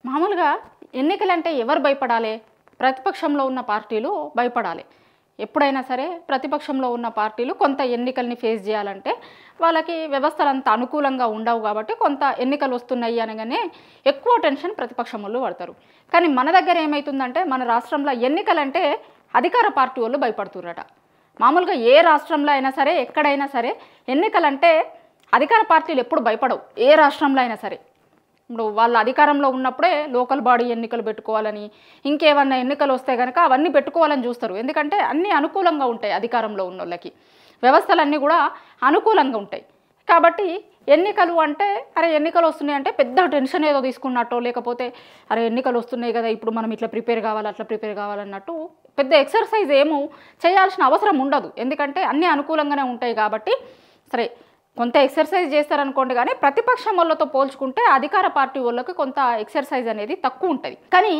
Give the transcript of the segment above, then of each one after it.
మామూలుగా ఎన్నికలంటే ఎవరు భయపడాలి? ప్రతిపక్షంలో ఉన్న పార్టీలు భయపడాలి. ఎప్పుడైనా సరే ప్రతిపక్షంలో ఉన్న పార్టీలు కొంత ఎన్నికల్ని ఫేస్ చేయాలంటే వాళ్ళకి వ్యవస్థలు అంత అనుకూలంగా ఉండవు కాబట్టి కొంత ఎన్నికలు వస్తున్నాయి అనగానే ఎక్కువ టెన్షన్ ప్రతిపక్షం వాళ్ళు పడతారు. కానీ మన దగ్గర ఏమవుతుందంటే మన రాష్ట్రంలో ఎన్నికలంటే అధికార పార్టీ వాళ్ళు భయపడుతుర్రట. మామూలుగా ఏ రాష్ట్రంలో అయినా సరే ఎక్కడైనా సరే ఎన్నికలంటే అధికార పార్టీలు ఎప్పుడు భయపడవు. ఏ రాష్ట్రంలో అయినా సరే ఇప్పుడు వాళ్ళ అధికారంలో ఉన్నప్పుడే లోకల్ బాడీ ఎన్నికలు పెట్టుకోవాలని ఇంకేమన్నా ఎన్నికలు వస్తే కనుక అవన్నీ పెట్టుకోవాలని చూస్తారు. ఎందుకంటే అన్నీ అనుకూలంగా ఉంటాయి అధికారంలో ఉన్న వాళ్ళకి, వ్యవస్థలన్నీ కూడా అనుకూలంగా ఉంటాయి. కాబట్టి ఎన్నికలు అంటే అరే ఎన్నికలు వస్తున్నాయి అంటే పెద్ద టెన్షన్ ఏదో తీసుకున్నట్టు, లేకపోతే అరే ఎన్నికలు వస్తున్నాయి కదా ఇప్పుడు మనం ఇట్లా ప్రిపేర్ కావాలి అట్లా ప్రిపేర్ కావాలన్నట్టు పెద్ద ఎక్సర్సైజ్ ఏమో చేయాల్సిన అవసరం ఉండదు. ఎందుకంటే అన్నీ అనుకూలంగానే ఉంటాయి కాబట్టి సరే కొంత ఎక్సర్సైజ్ చేస్తారనుకోండి. కానీ ప్రతిపక్షం వాళ్ళతో పోల్చుకుంటే అధికార పార్టీ వాళ్ళకి కొంత ఎక్సర్సైజ్ అనేది తక్కువ ఉంటుంది. కానీ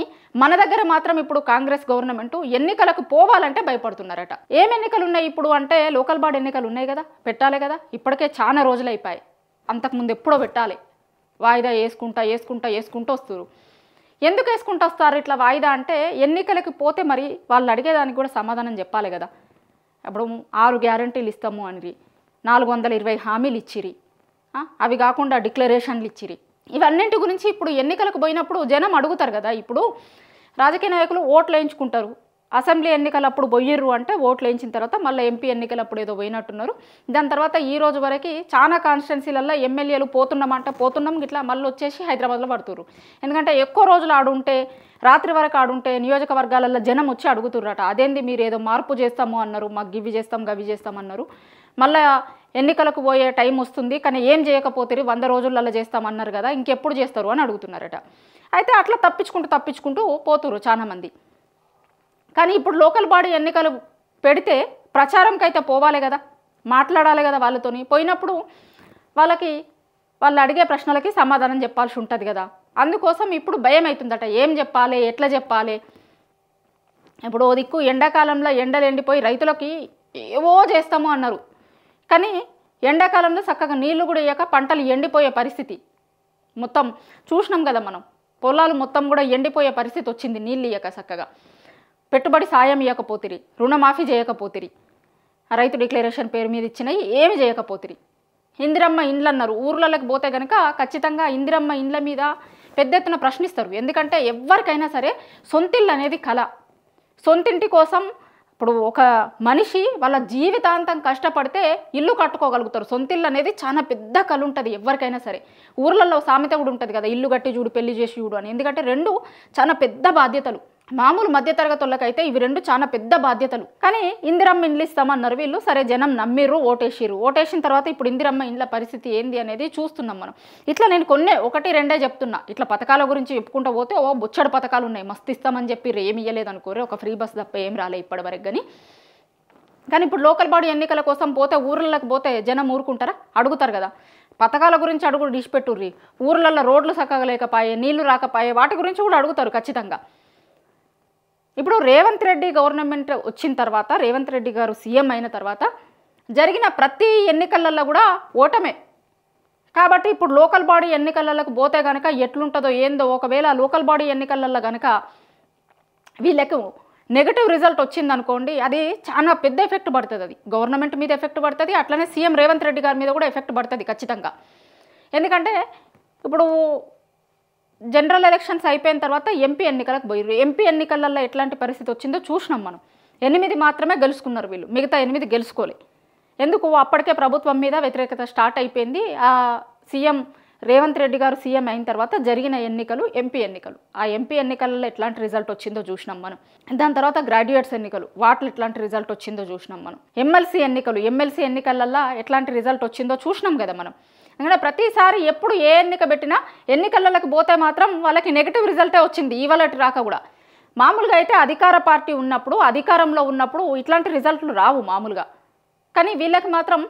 మన దగ్గర మాత్రం ఇప్పుడు కాంగ్రెస్ గవర్నమెంట్ ఎన్నికలకు పోవాలంటే భయపడుతున్నారట. ఏం ఎన్నికలు ఉన్నాయి ఇప్పుడు అంటే లోకల్ బాడీ ఎన్నికలు ఉన్నాయి కదా, పెట్టాలి కదా. ఇప్పటికే చాలా రోజులు అయిపోయాయి, అంతకుముందు ఎప్పుడో పెట్టాలి. వాయిదా వేసుకుంటూ వస్తారు. ఎందుకు వేసుకుంటూ వస్తారు ఇట్లా వాయిదా అంటే ఎన్నికలకి పోతే మరి వాళ్ళు అడిగేదానికి కూడా సమాధానం చెప్పాలి కదా. అప్పుడు 6 గ్యారంటీలు ఇస్తాము అని 420 హామీలు ఇచ్చిరి, అవి కాకుండా డిక్లరేషన్లు ఇచ్చిరి. ఇవన్నింటి గురించి ఇప్పుడు ఎన్నికలకు పోయినప్పుడు జనం అడుగుతారు కదా. ఇప్పుడు రాజకీయ నాయకులు ఓట్లు వేయించుకుంటారు. అసెంబ్లీ ఎన్నికలు అప్పుడు పోయిర్రు అంటే ఓట్లు వేయించిన తర్వాత మళ్ళీ ఎంపీ ఎన్నికలు అప్పుడు ఏదో పోయినట్టున్నారు. దాని తర్వాత ఈ రోజు వరకు చాలా కాన్స్టిట్యున్సీలలో ఎమ్మెల్యేలు పోతున్నాం ఇట్లా మళ్ళీ వచ్చేసి హైదరాబాద్లో పడుతుర్రు. ఎందుకంటే ఎక్కువ రోజులు ఆడుంటే రాత్రి వరకు ఆడుంటే నియోజకవర్గాలలో జనం వచ్చి అడుగుతుర్రట. అదేంది మీరు ఏదో మార్పు చేస్తాము అన్నారు, మాకు గివి చేస్తాం గవి చేస్తాం అన్నారు. మళ్ళీ ఎన్నికలకు పోయే టైం వస్తుంది కానీ ఏం చేయకపోతే 100 రోజులలో చేస్తామన్నారు కదా, ఇంకెప్పుడు చేస్తారు అని అడుగుతున్నారట. అయితే అట్లా తప్పించుకుంటూ పోతురు చాలామంది. కానీ ఇప్పుడు లోకల్ బాడీ ఎన్నికలు పెడితే ప్రచారంకి అయితే పోవాలి కదా, మాట్లాడాలి కదా వాళ్ళతోని. పోయినప్పుడు వాళ్ళు అడిగే ప్రశ్నలకి సమాధానం చెప్పాల్సి ఉంటుంది కదా. అందుకోసం ఇప్పుడు భయం అవుతుందట, ఏం చెప్పాలి ఎట్లా చెప్పాలి. ఇప్పుడు ఓ దిక్కు ఎండాకాలంలో ఎండలు ఎండిపోయి రైతులకి ఏవో చేస్తాము అన్నారు. కానీ ఎండాకాలంలో చక్కగా నీళ్లు కూడా ఇయ్యక పంటలు ఎండిపోయే పరిస్థితి మొత్తం చూసినాం కదా మనం. పొలాలు మొత్తం కూడా ఎండిపోయే పరిస్థితి వచ్చింది నీళ్ళు ఇయ్యక. చక్కగా పెట్టుబడి సాయం ఇవ్వకపోతిరి, రుణమాఫీ చేయకపోతిరి, రైతు డిక్లరేషన్ పేరు మీద ఇచ్చినవి ఏమి చేయకపోతిరి. ఇందిరమ్మ ఇండ్లు అన్నారు. ఊర్లలోకి పోతే కనుక ఖచ్చితంగా ఇందిరమ్మ ఇండ్ల మీద పెద్ద ఎత్తున ప్రశ్నిస్తారు. ఎందుకంటే ఎవరికైనా సరే సొంతిల్లు అనేది కళ. సొంతింటి కోసం ఇప్పుడు ఒక మనిషి వాళ్ళ జీవితాంతం కష్టపడితే ఇల్లు కట్టుకోగలుగుతారు. సొంతిల్లు అనేది చాలా పెద్ద కళ ఉంటుంది ఎవరికైనా సరే. ఊర్లలో సామెత కూడా ఉంటుంది కదా, ఇల్లు కట్టి చూడు పెళ్లి చేసి చూడు అని. ఎందుకంటే రెండు చాలా పెద్ద బాధ్యతలు. మామూలు మధ్యతరగతి వాళ్ళకైతే ఇవి రెండు చాలా పెద్ద బాధ్యతలు. కానీ ఇందిరమ్మ ఇండ్లు ఇస్తామన్నారు వీళ్ళు. సరే జనం నమ్మిర్రు, ఓటేసిన తర్వాత ఇప్పుడు ఇందిరమ్మ ఇండ్ల పరిస్థితి ఏంది అనేది చూస్తున్నాం మనం. ఇట్లా నేను ఒకటి రెండే చెప్తున్నా. ఇట్లా పథకాల గురించి చెప్పుకుంటూ పోతే బొచ్చడు పథకాలు ఉన్నాయి. మస్తు ఇస్తామని చెప్పి ఏమి ఇయ్యలేదు అనుకోరు, ఒక ఫ్రీ బస్ తప్ప ఏం రాలే ఇప్పటివరకు. కానీ ఇప్పుడు లోకల్ బాడీ ఎన్నికల కోసం పోతే ఊర్లలోకి పోతే జనం ఊరుకుంటారా? అడుగుతారు కదా. పథకాల గురించి అడుగుడు డిసిపెట్టుర్రి, ఊర్లలో రోడ్లు చక్కగా లేకపోయే, నీళ్లు రాకపోయే, వాటి గురించి కూడా అడుగుతారు ఖచ్చితంగా. ఇప్పుడు రేవంత్ రెడ్డి గవర్నమెంట్ వచ్చిన తర్వాత, రేవంత్ రెడ్డి గారు సీఎం అయిన తర్వాత జరిగిన ప్రతి ఎన్నికలలో కూడా ఓటమే. కాబట్టి ఇప్పుడు లోకల్ బాడీ ఎన్నికలకు పోతే కనుక ఎట్లుంటుందో ఏందో. ఒకవేళ లోకల్ బాడీ ఎన్నికలలో కనుక వీళ్ళకు నెగటివ్ రిజల్ట్ వచ్చిందనుకోండి, అది చాలా పెద్ద ఎఫెక్ట్ పడుతుంది. అది గవర్నమెంట్ మీద ఎఫెక్ట్ పడుతుంది, అట్లనే సీఎం రేవంత్ రెడ్డి గారి మీద కూడా ఎఫెక్ట్ పడుతుంది ఖచ్చితంగా. ఎందుకంటే ఇప్పుడు జనరల్ ఎలక్షన్స్ అయిపోయిన తర్వాత ఎంపీ ఎన్నికలకు పోయారు. ఎంపీ ఎన్నికలలో ఎట్లాంటి పరిస్థితి వచ్చిందో చూసినాం మనం. 8 మాత్రమే గెలుచుకున్నారు వీళ్ళు, మిగతా 8 గెలుచుకోలే. ఎందుకు? అప్పటికే ప్రభుత్వం మీద వ్యతిరేకత స్టార్ట్ అయిపోయింది. ఆ సీఎం రేవంత్ రెడ్డి గారు సీఎం అయిన తర్వాత జరిగిన ఎన్నికలు ఎంపీ ఎన్నికలు. ఆ ఎంపీ ఎన్నికలలో ఎట్లాంటి రిజల్ట్ వచ్చిందో చూసినాం మనం. దాని తర్వాత గ్రాడ్యుయేట్స్ ఎన్నికలు, వాటిలో ఎట్లాంటి రిజల్ట్ వచ్చిందో చూసినాం మనం. ఎమ్మెల్సీ ఎన్నికలలో ఎట్లాంటి రిజల్ట్ వచ్చిందో చూసినాం కదా మనం. ఎందుకంటే ప్రతిసారి ఎప్పుడు ఏ ఎన్నిక పెట్టినా ఎన్నికలకు పోతే మాత్రం వాళ్ళకి నెగిటివ్ రిజల్టే వచ్చింది. ఇవాళటి రాక కూడా. మామూలుగా అయితే అధికార పార్టీ ఉన్నప్పుడు, అధికారంలో ఉన్నప్పుడు ఇట్లాంటి రిజల్ట్లు రావు మామూలుగా. కానీ వీళ్ళకి మాత్రం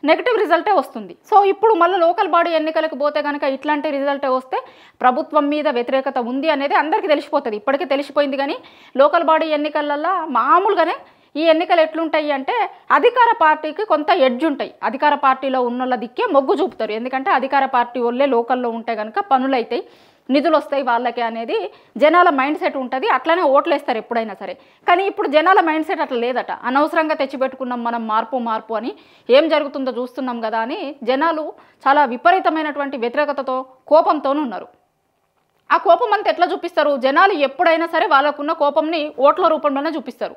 నెగిటివ్ రిజల్టే వస్తుంది. సో ఇప్పుడు మళ్ళీ లోకల్ బాడీ ఎన్నికలకు పోతే కనుక ఇట్లాంటి రిజల్టే వస్తే ప్రభుత్వం మీద వ్యతిరేకత ఉంది అనేది అందరికీ తెలిసిపోతుంది. ఇప్పటికే తెలిసిపోయింది. కానీ లోకల్ బాడీ ఎన్నికలలో మామూలుగానే ఈ ఎన్నికలు ఎట్లుంటాయి అంటే అధికార పార్టీకి కొంత ఎడ్జ్ ఉంటాయి. అధికార పార్టీలో ఉన్నోళ్ళ దిక్కే మొగ్గు చూపుతారు. ఎందుకంటే అధికార పార్టీ వాళ్ళే లోకల్లో ఉంటే కనుక పనులు అవుతాయి. నిధులు వస్తాయి వాళ్ళకి అనేది జనాల మైండ్ సెట్ ఉంటుంది. అట్లనే ఓట్లు వేస్తారు ఎప్పుడైనా సరే. కానీ ఇప్పుడు జనాల మైండ్ సెట్ అట్లా లేదట. అనవసరంగా తెచ్చిపెట్టుకున్నాం మనం మార్పు అని, ఏం జరుగుతుందో చూస్తున్నాం కదా అని జనాలు చాలా విపరీతమైనటువంటి వ్యతిరేకతతో కోపంతోనూ ఉన్నారు. ఆ కోపం అంతా ఎట్లా చూపిస్తారు? జనాలు ఎప్పుడైనా సరే వాళ్ళకున్న కోపంని ఓట్ల రూపంలోనే చూపిస్తారు.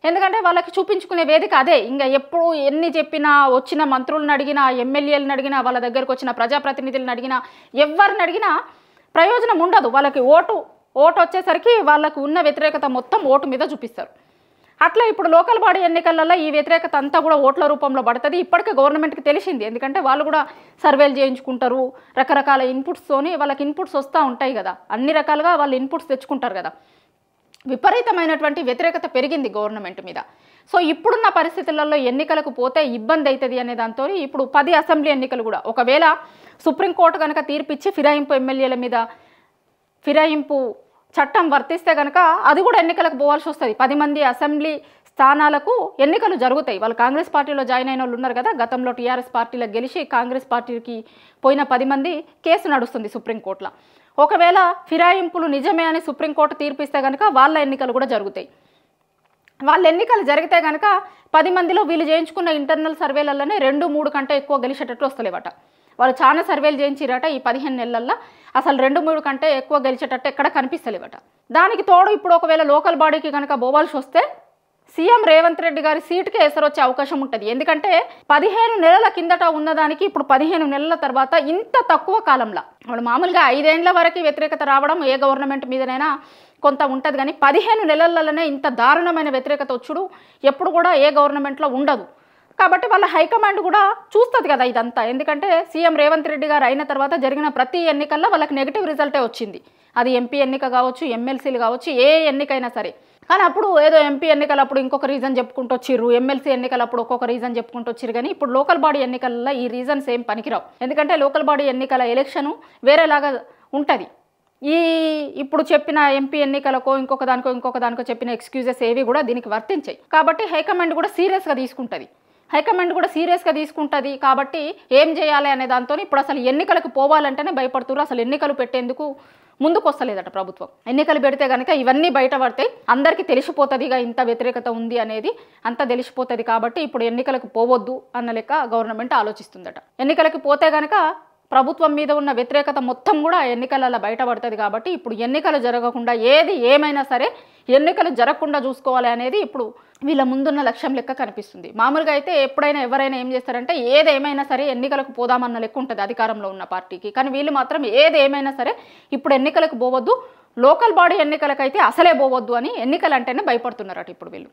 ఎందుకంటే వాళ్ళకి చూపించుకునే వేదిక అదే. ఇంకా ఎప్పుడు ఎన్ని చెప్పినా, వచ్చిన మంత్రులను అడిగినా, ఎమ్మెల్యేలను అడిగినా, వాళ్ళ దగ్గరకు వచ్చిన ప్రజాప్రతినిధులను అడిగినా, ఎవరిని అడిగినా ప్రయోజనం ఉండదు. వాళ్ళకి ఓటు వచ్చేసరికి వాళ్ళకు ఉన్న వ్యతిరేకత మొత్తం ఓటు మీద చూపిస్తారు. అట్లా ఇప్పుడు లోకల్ బాడీ ఎన్నికలలో ఈ వ్యతిరేకత అంతా కూడా ఓట్ల రూపంలో పడుతుంది. ఇప్పటికే గవర్నమెంట్కి తెలిసింది. ఎందుకంటే వాళ్ళు కూడా సర్వేలు చేయించుకుంటారు, రకరకాల ఇన్పుట్స్తోని వాళ్ళకి ఇన్పుట్స్ వస్తూ ఉంటాయి కదా, అన్ని రకాలుగా వాళ్ళు ఇన్పుట్స్ తెచ్చుకుంటారు కదా. విపరీతమైనటువంటి వ్యతిరేకత పెరిగింది గవర్నమెంట్ మీద. సో ఇప్పుడున్న పరిస్థితులలో ఎన్నికలకు పోతే ఇబ్బంది అవుతుంది అనే దాంతో ఇప్పుడు 10 అసెంబ్లీ ఎన్నికలు కూడా ఒకవేళ సుప్రీంకోర్టు కనుక తీర్పిచ్చి ఫిరాయింపు ఎమ్మెల్యేల మీద ఫిరాయింపు చట్టం వర్తిస్తే కనుక అది కూడా ఎన్నికలకు పోవాల్సి వస్తుంది. 10 మంది అసెంబ్లీ స్థానాలకు ఎన్నికలు జరుగుతాయి. వాళ్ళు కాంగ్రెస్ పార్టీలో జాయిన్ అయిన వాళ్ళు ఉన్నారు కదా, గతంలో టీఆర్ఎస్ పార్టీలకు గెలిచి కాంగ్రెస్ పార్టీకి పోయిన 10 మంది కేసు నడుస్తుంది సుప్రీంకోర్టులో. ఒకవేళ ఫిరాయింపులు నిజమే అని సుప్రీంకోర్టు తీర్పిస్తే కనుక వాళ్ళ ఎన్నికలు కూడా జరుగుతాయి. వాళ్ళ ఎన్నికలు జరిగితే కనుక 10 మందిలో వీళ్ళు చేయించుకున్న ఇంటర్నల్ సర్వేలలోనే 2-3 కంటే ఎక్కువ గెలిచేటట్లు వస్తలేవట. వాళ్ళు చాలా సర్వేలు చేయించిరట ఈ 15 నెలల్లో, అసలు 2-3 కంటే ఎక్కువ గెలిచేటట్టు ఎక్కడ కనిపిస్తలేవట. దానికి తోడు ఇప్పుడు ఒకవేళ లోకల్ బాడీకి కనుక పోవాల్సి వస్తే సీఎం రేవంత్ రెడ్డి గారి సీటుకే ఎసరు వచ్చే అవకాశం ఉంటుంది. ఎందుకంటే 15 నెలల కిందట ఉన్నదానికి ఇప్పుడు 15 నెలల తర్వాత ఇంత తక్కువ కాలంలో, ఇప్పుడు మామూలుగా 5 ఏళ్ల వరకు వ్యతిరేకత రావడం ఏ గవర్నమెంట్ మీదనైనా కొంత ఉంటుంది, కానీ 15 నెలలలోనే ఇంత దారుణమైన వ్యతిరేకత వచ్చుడు ఎప్పుడు కూడా ఏ గవర్నమెంట్లో ఉండదు. కాబట్టి వాళ్ళ హైకమాండ్ కూడా చూస్తుంది కదా ఇదంతా. ఎందుకంటే సీఎం రేవంత్ రెడ్డి గారు అయిన తర్వాత జరిగిన ప్రతి ఎన్నికల్లో వాళ్ళకి నెగిటివ్ రిజల్టే వచ్చింది. అది ఎంపీ ఎన్నిక కావచ్చు, ఎమ్మెల్సీలు కావచ్చు, ఏ ఎన్నికైనా సరే. కానీ అప్పుడు ఏదో ఎంపీ ఎన్నికలప్పుడు ఇంకొక రీజన్ చెప్పుకుంటూ వచ్చిర్రు, ఎమ్మెల్సీ ఎన్నికలప్పుడు ఒక్కొక్క రీజన్ చెప్పుకుంటూ వచ్చిర్రు. కానీ ఇప్పుడు లోకల్ బాడీ ఎన్నికల్లో ఈ రీజన్స్ ఏం పనికిరావు. ఎందుకంటే లోకల్ బాడీ ఎన్నికల ఎలక్షను వేరేలాగా ఉంటుంది. ఇప్పుడు చెప్పిన ఎంపీ ఎన్నికలకో ఇంకొక దానికో చెప్పిన ఎక్స్క్యూజెస్ ఏవి కూడా దీనికి వర్తించాయి. కాబట్టి హైకమాండ్ కూడా సీరియస్గా తీసుకుంటుంది. కాబట్టి ఏం చేయాలి అనే దాంతో ఇప్పుడు అసలు ఎన్నికలకు పోవాలంటేనే భయపడుతున్నారు. అసలు ఎన్నికలు పెట్టేందుకు ముందుకు వస్తలేదట ప్రభుత్వం. ఎన్నికలు పెడితే కనుక ఇవన్నీ బయటపడతాయి, అందరికీ తెలిసిపోతుంది ఇక ఇంత వ్యతిరేకత ఉంది అనేది అంతా తెలిసిపోతుంది. కాబట్టి ఇప్పుడు ఎన్నికలకు పోవద్దు అన్న లెక్క గవర్నమెంట్ ఆలోచిస్తుందట. ఎన్నికలకు పోతే కనుక ప్రభుత్వం మీద ఉన్న వ్యతిరేకత మొత్తం కూడా ఎన్నికలలో బయటపడుతుంది. కాబట్టి ఇప్పుడు ఎన్నికలు జరగకుండా ఏది ఏమైనా సరే ఎన్నికలు జరగకుండా చూసుకోవాలి అనేది ఇప్పుడు వీళ్ళ ముందున్న లక్ష్యం లెక్క కనిపిస్తుంది. మామూలుగా అయితే ఎప్పుడైనా ఎవరైనా ఏం చేస్తారంటే ఏదేమైనా సరే ఎన్నికలకు పోదామన్న లెక్క ఉంటుంది అధికారంలో ఉన్న పార్టీకి. కానీ వీళ్ళు మాత్రం ఏదేమైనా సరే ఇప్పుడు ఎన్నికలకు పోవద్దు, లోకల్ బాడీ ఎన్నికలకైతే అసలే పోవద్దు అని ఎన్నికలంటేనే భయపడుతున్నారట ఇప్పుడు వీళ్ళు.